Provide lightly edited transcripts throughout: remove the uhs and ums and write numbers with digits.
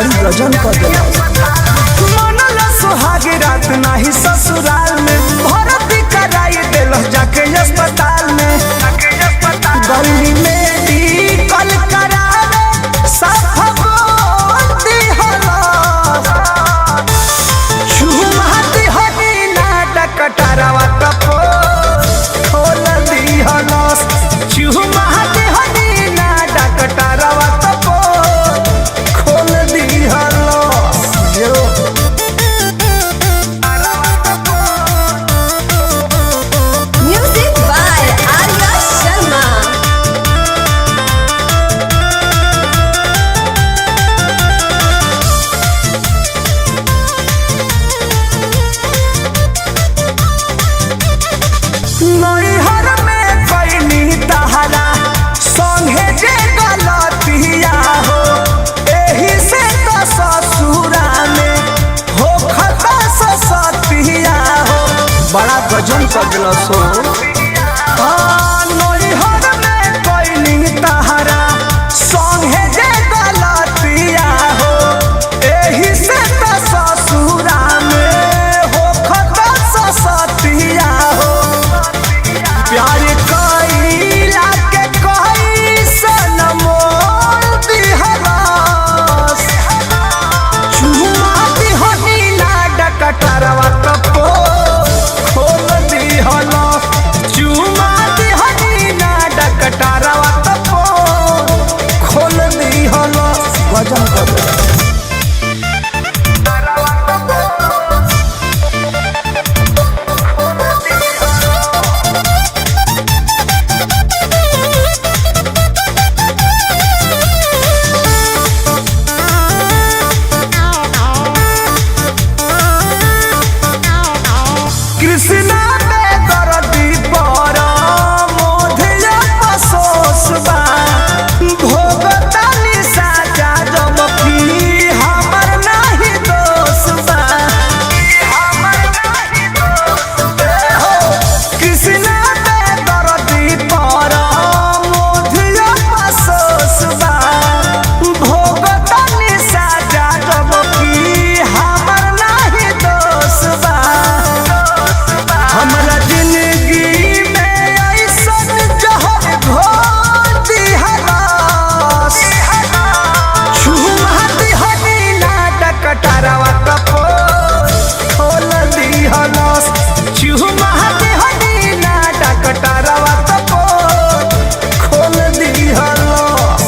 बड़ी गजन कर दिला। मनला सुहागी रात नाही ससुराल में, भर्ती कराई दिल जाके अस्पताल में। गली में कल करावे साफ बोलती हला, छुमाती हनी नाटक टरवा तपो खोल दी हला, छुमाती हनी नाटक टरवा तपो खोल दी हला। जो Music by Arya Sharma. नैहर में कैनी तहरा संगे जे गलतिया हो, एही से तो ससुरा में हो खता ससतिया हो। बड़ा गजन कर दिला सो। नैहर में कैनी तहरा संगे जे गलतिया हो, एही से तो ससुरा में हो खता ससतिया हो। प्यार कइला के कैसन मोल दिहलास, चुमाती हनी नाटक टरवा तपो खोल दिहलास, चुमाती हनी नाटक टरवा तपो खोल दिहलास। वजन कर कृष्णा में दर्दी पर मोधिया पसोस बा, भोगतानी साजा जब की हमर नाही दोष बा। कृष्णा में दर्दी पर मोधिया पसोस बा, भोगतानी साजा जब की हमर नाही दोष बा। हमरा जिंदगी में ऐसन जहर घोर दिहलास, छुमाती हनी नाटक टरवा तपो खोल दिहलास, छुमाती हनी नाटक टरवा तपो खोल दिहलास।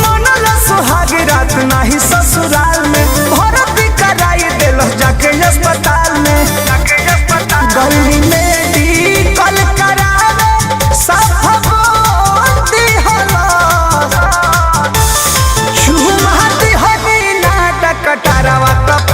मनला सुहागी रात नाही ससुराल में, भर्ती कराई दिल जाके अस्पताल में। गली में कल करावे साफ बोलती हला, छुमाती हनी नाटक टरवा तपो